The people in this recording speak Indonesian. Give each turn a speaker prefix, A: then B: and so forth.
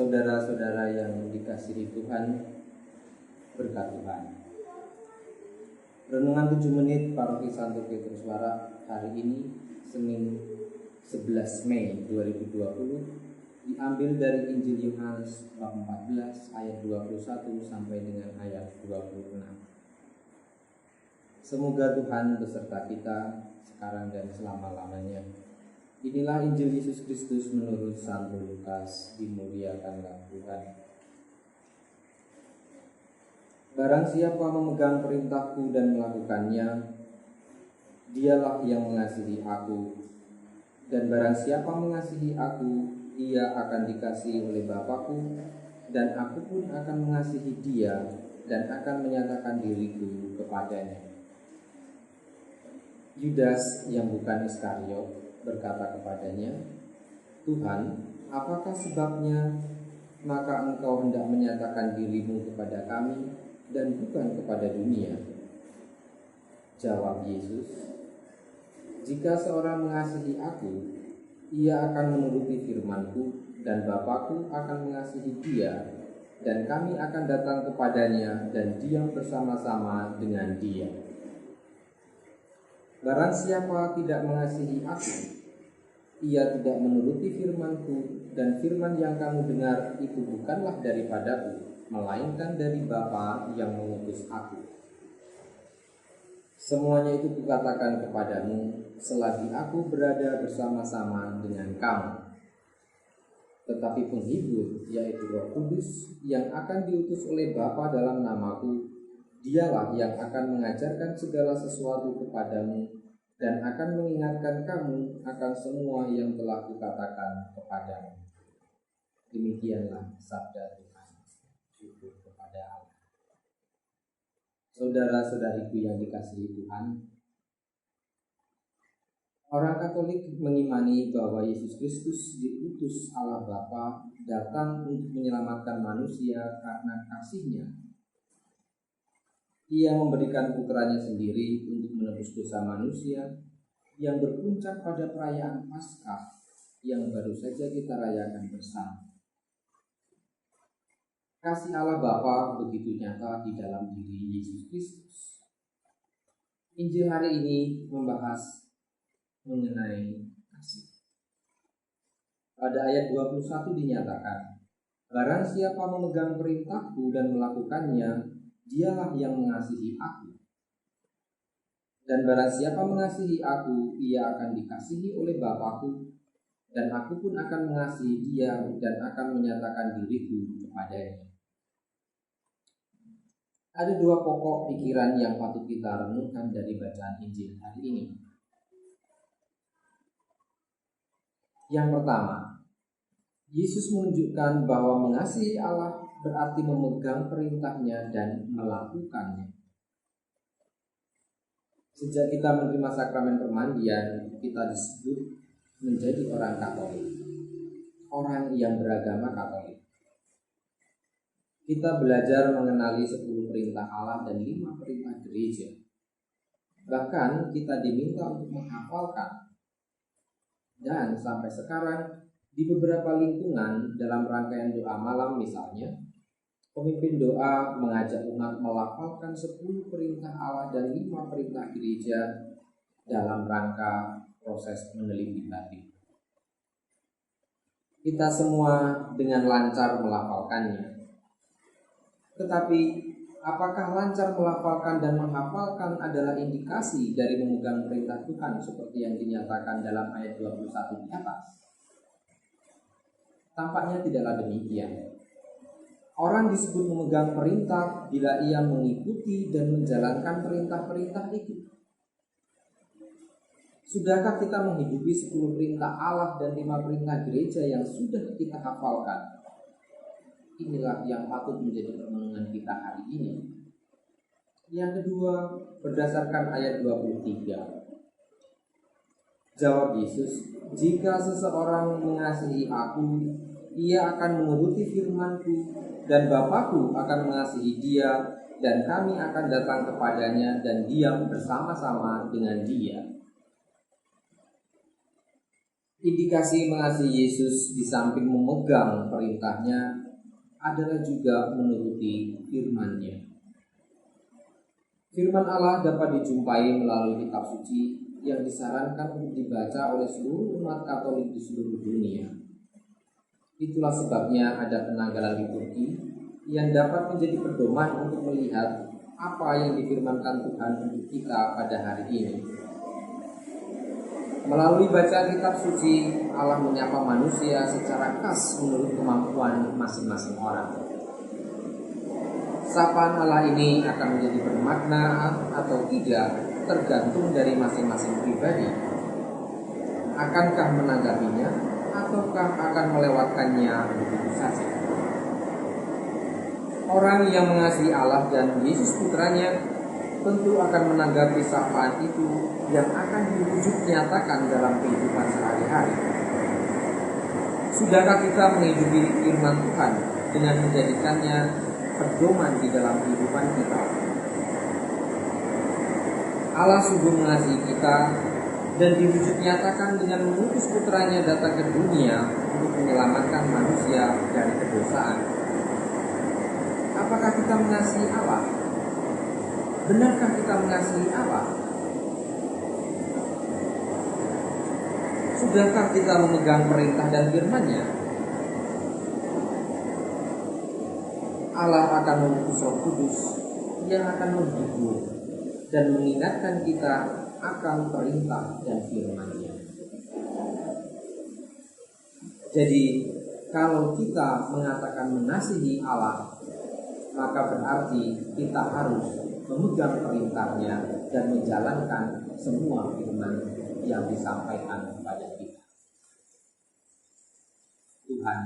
A: Saudara-saudara yang dikasihi Tuhan, berkat Tuhan. Renungan 7 menit Paroki Santo Petrus Warak hari ini, Senin 11 Mei 2020, diambil dari Injil Yohanes bab 14 ayat 21 sampai dengan ayat 26. Semoga Tuhan beserta kita sekarang dan selama-lamanya. Inilah Injil Yesus Kristus menurut Santo Lukas. Dimuliakanlah Tuhan. Barang siapa memegang perintahku dan melakukannya, dialah yang mengasihi aku. Dan barang siapa mengasihi aku, ia akan dikasihi oleh Bapa-Ku, dan aku pun akan mengasihi dia dan akan menyatakan diriku kepadanya. Yudas yang bukan Iskariot berkata kepadanya, Tuhan, apakah sebabnya maka engkau hendak menyatakan dirimu kepada kami dan bukan kepada dunia? Jawab Yesus, jika seorang mengasihi aku, ia akan menuruti firman-Ku, dan Bapa-Ku akan mengasihi dia, dan kami akan datang kepadanya dan diam bersama-sama dengan dia. Barang siapa tidak mengasihi aku, ia tidak menuruti firman-Ku, dan firman yang kamu dengar itu bukanlah daripadaku, melainkan dari Bapa yang mengutus aku. Semuanya itu kukatakan kepadamu selagi aku berada bersama-sama dengan kamu. Tetapi penghibur, yaitu Roh Kudus, yang akan diutus oleh Bapa dalam namaku, dialah yang akan mengajarkan segala sesuatu kepadamu dan akan mengingatkan kamu akan semua yang telah kukatakan kepadamu. Demikianlah sabda Tuhan. Syukur kepada Allah. Saudara-saudariku yang dikasihi Tuhan, orang Katolik mengimani bahwa Yesus Kristus diutus Allah Bapa datang untuk menyelamatkan manusia karena kasih-Nya. Ia memberikan putranya sendiri untuk menebus dosa manusia yang berpuncak pada perayaan Paskah yang baru saja kita rayakan bersama. Kasih Allah Bapa begitu nyata di dalam diri Yesus Kristus. Injil hari ini membahas mengenai kasih. Pada ayat 21 dinyatakan, barang siapa memegang perintahku dan melakukannya, dialah yang mengasihi aku. Dan barang siapa mengasihi aku, ia akan dikasihi oleh Bapa-Ku, dan aku pun akan mengasihi dia dan akan menyatakan diriku kepadanya. Ada dua pokok pikiran yang patut kita renungkan dari bacaan Injil hari ini. Yang pertama, Yesus menunjukkan bahwa mengasihi Allah berarti memegang perintahnya dan melakukannya. Sejak kita menerima sakramen permandian, kita disebut menjadi orang Katolik, orang yang beragama Katolik. Kita belajar mengenali 10 perintah Allah dan 5 perintah gereja. Bahkan kita diminta untuk menghafalkan. Dan sampai sekarang, di beberapa lingkungan dalam rangkaian doa malam misalnya, pemimpin doa mengajak umat melafalkan 10 perintah Allah dan 5 perintah gereja dalam rangka proses meneliti batin. Kita semua dengan lancar melafalkannya. Tetapi apakah lancar melafalkan dan menghafalkan adalah indikasi dari memegang perintah Tuhan seperti yang dinyatakan dalam ayat 21 di atas? Tampaknya tidaklah demikian. Orang disebut memegang perintah bila ia mengikuti dan menjalankan perintah-perintah itu. Sudahkah kita menghidupi 10 perintah Allah dan 5 perintah gereja yang sudah kita hafalkan? Inilah yang patut menjadi renungan kita hari ini. Yang kedua, berdasarkan ayat 23. Jawab Yesus, jika seseorang mengasihi aku, ia akan menuruti firman-Ku, dan Bapa-Ku akan mengasihi dia, dan kami akan datang kepadanya dan diam bersama-sama dengan dia. Indikasi mengasihi Yesus di samping memegang perintahnya adalah juga menuruti firman-Nya. Firman Allah dapat dijumpai melalui kitab suci yang disarankan untuk dibaca oleh seluruh umat Katolik di seluruh dunia. Itulah sebabnya ada penanggalan liturgi yang dapat menjadi pedoman untuk melihat apa yang difirmankan Tuhan untuk kita pada hari ini. Melalui bacaan kitab suci, Allah menyapa manusia secara khas menurut kemampuan masing-masing orang. Sapaan Allah ini akan menjadi bermakna atau tidak tergantung dari masing-masing pribadi. Akankah menanggapinya ataukah akan melewatkannya begitu saja? Orang yang mengasihi Allah dan Yesus Putranya tentu akan menanggapi sapaan itu yang akan diwujud nyatakan dalam kehidupan sehari-hari. Sudahkah kita menghidupi firman Tuhan dengan menjadikannya pedoman di dalam kehidupan kita? Allah sungguh mengasihi kita dan diwujud nyatakan dengan mengutus putranya datang ke dunia untuk menyelamatkan manusia dari kedosaan. Apakah kita mengasihi Allah? Benarkah kita mengasihi Allah? Sudahkah kita memegang perintah dan firman-Nya? Allah akan mengutus Roh Kudus yang akan menghibur dan mengingatkan kita akan perintah dan firman-Nya. Jadi, kalau kita mengatakan mengasihi Allah, maka berarti kita harus memegang perintahnya dan menjalankan semua firman yang disampaikan kepada kita. Tuhan